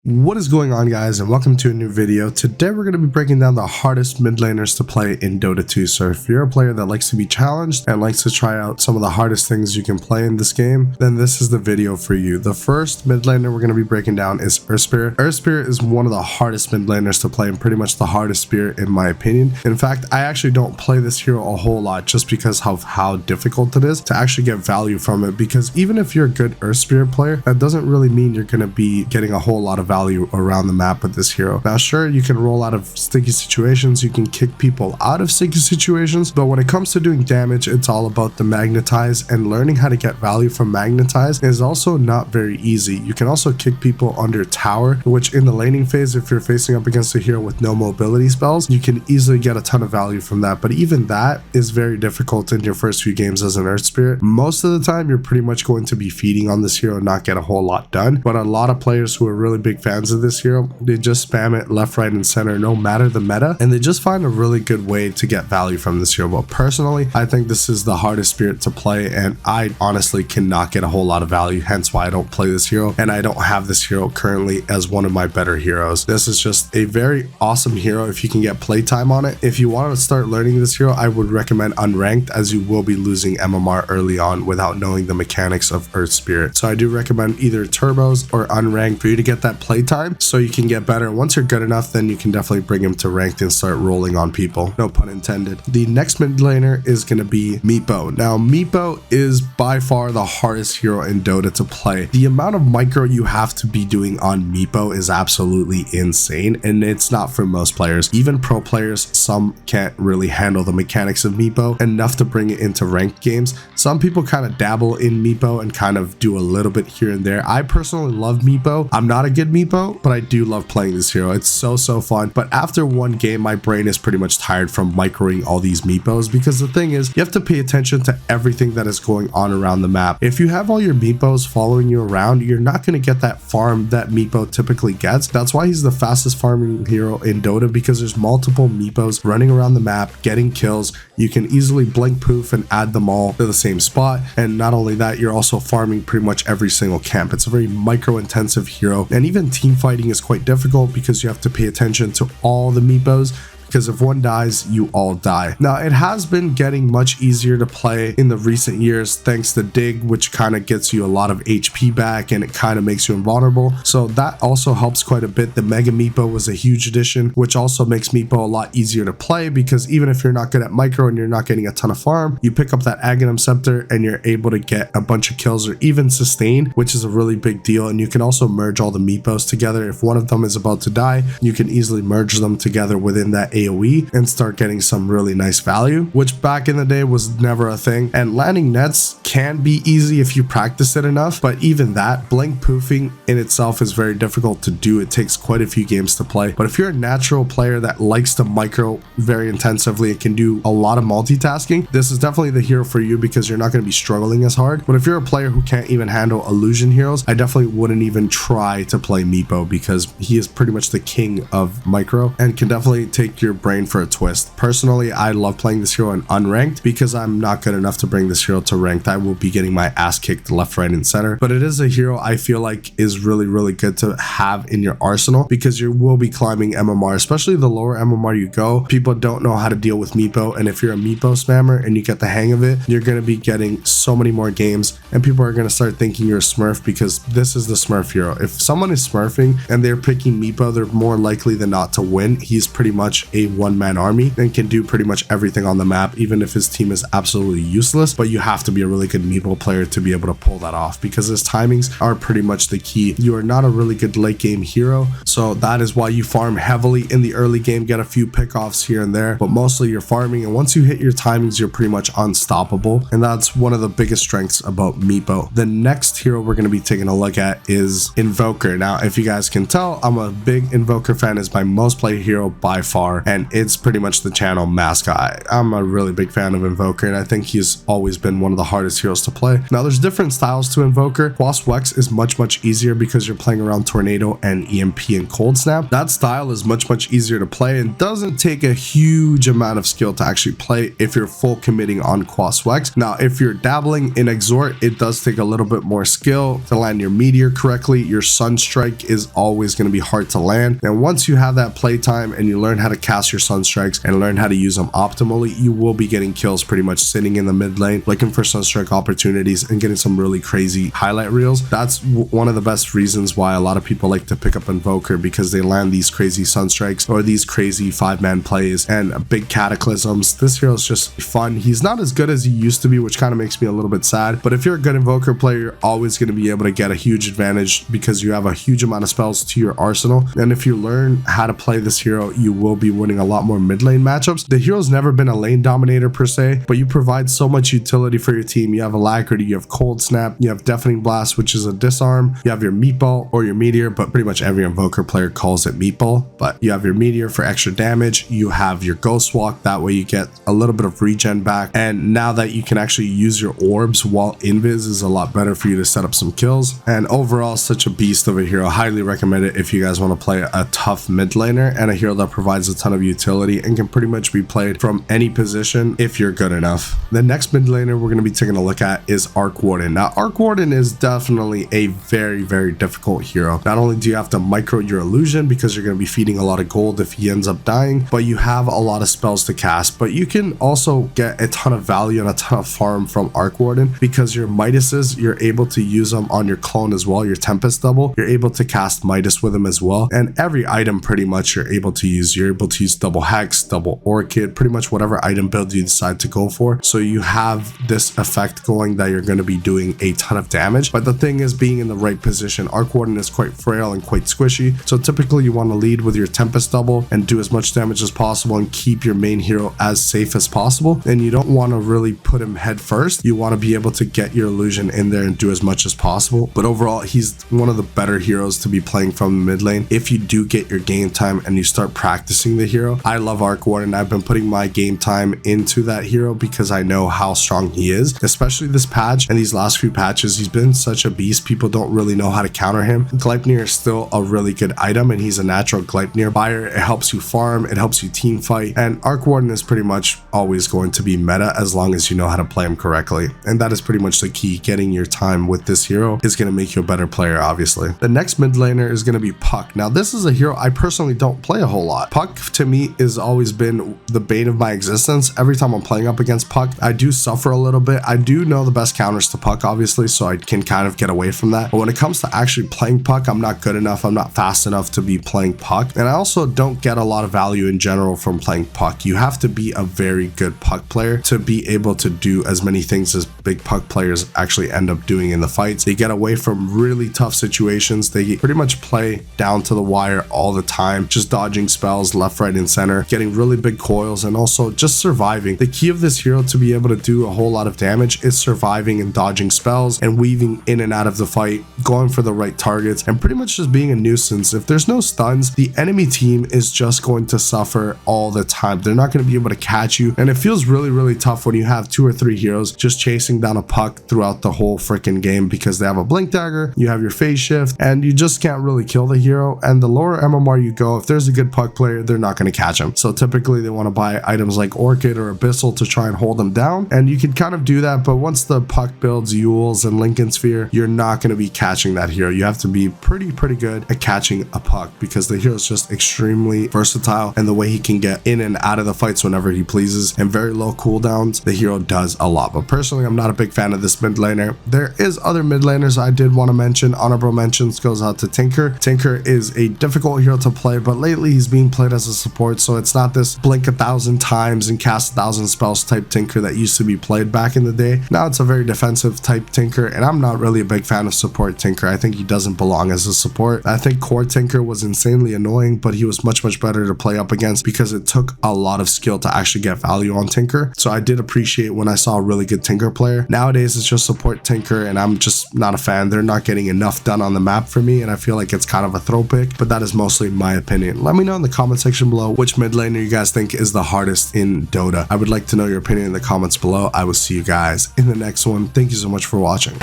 What is going on, guys, and welcome to a new video. Today we're going to be breaking down the hardest mid laners to play in Dota 2. So if you're a player that likes to be challenged and likes to try out some of the hardest things you can play in this game, then this is the video for you. The first mid laner we're going to be breaking down is Earth Spirit. Earth Spirit is one of the hardest mid laners to play and pretty much the hardest spirit in my opinion. In fact, I actually don't play this hero a whole lot just because of how difficult it is to actually get value from it, because even if you're a good Earth Spirit player, that doesn't really mean you're going to be getting a whole lot of value around the map with this hero. Now sure, you can roll out of sticky situations, you can kick people out of sticky situations, but when it comes to doing damage, it's all about the magnetize, and learning how to get value from magnetize is also not very easy. You can also kick people under tower, which in the laning phase, if you're facing up against a hero with no mobility spells, you can easily get a ton of value from that, but even that is very difficult in your first few games as an Earth Spirit. Most of the time you're pretty much going to be feeding on this hero and not get a whole lot done, but a lot of players who are really big fans of this hero, they just spam it left, right, and center no matter the meta, and they just find a really good way to get value from this hero. But personally, I think this is the hardest spirit to play, and I honestly cannot get a whole lot of value, hence why I don't play this hero, and I don't have this hero currently as one of my better heroes. This is just a very awesome hero if you can get playtime on it. If you want to start learning this hero, I would recommend unranked, as you will be losing MMR early on without knowing the mechanics of Earth Spirit. So I do recommend either turbos or unranked for you to get that playtime so you can get better. Once you're good enough, then you can definitely bring him to ranked and start rolling on people, no pun intended. The next mid laner is going to be Meepo. Now Meepo is by far the hardest hero in Dota to play. The amount of micro you have to be doing on Meepo is absolutely insane, and it's not for most players. Even pro players, some can't really handle the mechanics of Meepo enough to bring it into ranked games. Some people kind of dabble in Meepo and kind of do a little bit here and there. I personally love Meepo. I'm not a good Meepo, but I do love playing this hero. It's so fun. But after one game, my brain is pretty much tired from microing all these Meepos, because the thing is, you have to pay attention to everything that is going on around the map. If you have all your Meepos following you around, you're not going to get that farm that Meepo typically gets. That's why he's the fastest farming hero in Dota, because there's multiple Meepos running around the map getting kills. You can easily blink poof and add them all to the same spot, and not only that, you're also farming pretty much every single camp. It's a very micro intensive hero, and even team fighting is quite difficult because you have to pay attention to all the Meepos, because if one dies, you all die. Now, it has been getting much easier to play in the recent years thanks to Dig, which kind of gets you a lot of HP back and it kind of makes you invulnerable. So that also helps quite a bit. The Mega Meepo was a huge addition, which also makes Meepo a lot easier to play, because even if you're not good at micro and you're not getting a ton of farm, you pick up that Aghanim Scepter and you're able to get a bunch of kills or even sustain, which is a really big deal. And you can also merge all the Meepos together. If one of them is about to die, you can easily merge them together within that AoE and start getting some really nice value, which back in the day was never a thing. And landing nets can be easy if you practice it enough, but even that, blink poofing in itself is very difficult to do. It takes quite a few games to play. But if you're a natural player that likes to micro very intensively and can do a lot of multitasking, this is definitely the hero for you, because you're not going to be struggling as hard. But if you're a player who can't even handle illusion heroes, I definitely wouldn't even try to play Meepo, because he is pretty much the king of micro and can definitely take your brain for a twist. Personally, I love playing this hero in unranked because I'm not good enough to bring this hero to ranked. I will be getting my ass kicked left, right, and center. But it is a hero I feel like is really good to have in your arsenal, because you will be climbing MMR, especially the lower MMR you go. People don't know how to deal with Meepo, and if you're a Meepo spammer and you get the hang of it, you're going to be getting so many more games, and people are going to start thinking you're a smurf, because this is the smurf hero. If someone is smurfing and they're picking Meepo, they're more likely than not to win. He's pretty much a one-man army and can do pretty much everything on the map, even if his team is absolutely useless. But you have to be a really good Meepo player to be able to pull that off, because his timings are pretty much the key. You are not a really good late game hero, so that is why you farm heavily in the early game, get a few pickoffs here and there, but mostly you're farming, and once you hit your timings, you're pretty much unstoppable, and that's one of the biggest strengths about Meepo. The next hero we're going to be taking a look at is Invoker. Now, if you guys can tell, I'm a big Invoker fan. Is my most played hero by far, and it's pretty much the channel mascot. I'm a really big fan of Invoker, and I think he's always been one of the hardest hardest heroes to play. Now there's different styles to Invoker. Quas Wex is much easier because you're playing around Tornado and EMP and Cold Snap. That style is much easier to play and doesn't take a huge amount of skill to actually play if you're full committing on Quas Wex. Now if you're dabbling in Exhort, it does take a little bit more skill to land your meteor correctly. Your Sunstrike is always going to be hard to land, and once you have that playtime and you learn how to cast your Sunstrikes and learn how to use them optimally, you will be getting kills pretty much sitting in the mid lane looking for Sunstrike opportunities and getting some really crazy highlight reels. That's one of the best reasons why a lot of people like to pick up Invoker, because they land these crazy Sunstrikes or these crazy 5-man plays and big cataclysms. This hero is just fun. He's not as good as he used to be, which kind of makes me a little bit sad, but if you're a good Invoker player, you're always going to be able to get a huge advantage because you have a huge amount of spells to your arsenal, and if you learn how to play this hero, you will be winning a lot more mid lane matchups. The hero's never been a lane dominator per se, but you provide so much utility for your team. You have Alacrity, you have Cold Snap, you have Deafening Blast, which is a disarm, you have your Meatball or your Meteor, but pretty much every Invoker player calls it Meatball, but you have your Meteor for extra damage, you have your Ghost Walk, that way you get a little bit of regen back, and now that you can actually use your orbs while invis is a lot better for you to set up some kills. And overall, such a beast of a hero. Highly recommend it if you guys want to play a tough mid laner and a hero that provides a ton of utility and can pretty much be played from any position if you're good enough. The next mid laner we're going to be taking a look at is Arc Warden. Now Arc Warden is definitely a very difficult hero. Not only do you have to micro your illusion because you're going to be feeding a lot of gold if he ends up dying, but you have a lot of spells to cast, but you can also get a ton of value and a ton of farm from Arc Warden because your Midases, you're able to use them on your clone as well. Your Tempest double, you're able to cast Midas with them as well, and every item pretty much you're able to use. You're able to use double Hex, double Orchid, pretty much whatever item build you decide to go for. So you have this effect going that you're going to be doing a ton of damage, but the thing is being in the right position. Arc Warden is quite frail and quite squishy, so typically you want to lead with your Tempest double and do as much damage as possible and keep your main hero as safe as possible, and you don't want to really put him head first. You want to be able to get your illusion in there and do as much as possible, but overall he's one of the better heroes to be playing from the mid lane if you do get your game time and you start practicing the hero. I love Arc Warden. I've been putting my game time into that hero because I know how strong he is, especially this patch and these last few patches. He's been such a beast. People don't really know how to counter him. Gleipnir is still a really good item, and he's a natural Gleipnir buyer. It helps you farm, it helps you team fight, and Arc Warden is pretty much always going to be meta as long as you know how to play him correctly, and that is pretty much the key. Getting your time with this hero is going to make you a better player, obviously. The next mid laner is going to be Puck. Now this is a hero I personally don't play a whole lot. Puck to me has always been the bane of my existence. Every time I'm playing up against Puck, I do suffer a little bit. I do know the best counters to Puck, obviously, so I can kind of get away from that, but when it comes to actually playing Puck, I'm not good enough. I'm not fast enough to be playing Puck, and I also don't get a lot of value in general from playing Puck. You have to be a very good Puck player to be able to do as many things as big Puck players actually end up doing in the fights. They get away from really tough situations. They pretty much play down to the wire all the time, just dodging spells left, right, and center, getting really big coils, and also just surviving. The key of this hero to be able to do a whole lot of damage is surviving and dodging spells and weaving in and out of the fight, going for the right targets, and pretty much just being a nuisance. If there's no stuns, the enemy team is just going to suffer all the time. They're not going to be able to catch you, and it feels really tough when you have 2 or 3 heroes just chasing down a Puck throughout the whole freaking game because they have a blink dagger, you have your phase shift, and you just can't really kill the hero. And the lower MMR you go, if there's a good Puck player, they're not going to catch him. So typically they want to buy items like Orchid or Abyssal to try and hold them down, and you can kind of do that, but once the Puck builds Yules and Lincoln Sphere, you're not going to be catching that hero. You have to be pretty good at catching a Puck because the hero is just extremely versatile, and the way he can get in and out of the fights whenever he pleases and very low cooldowns, the hero does a lot. But personally, I'm not a big fan of this mid laner. There is other mid laners I did want to mention. Honorable mentions goes out to Tinker. Tinker is a difficult hero to play, but lately he's being played as a support, so it's not this blink 1,000 times and cast 1,000 spells type Tinker that used to be played back in the day. Now it's a very defensive type Tinker, and I'm not really a big fan of support Tinker. I think he doesn't belong as a support. I think core Tinker was insanely annoying, but he was much better to play up against because it took a lot of skill to actually get value on Tinker. So I did appreciate when I saw a really good Tinker player. Nowadays it's just support Tinker, and I'm just not a fan. They're not getting enough done on the map for me, and I feel like it's kind of a throw pick, but that is mostly my opinion. Let me know in the comment section below which mid laner you guys think is the hardest in Dota. I would like to know your opinion in the comments below. I will see you guys guys in the next one. Thank you so much for watching.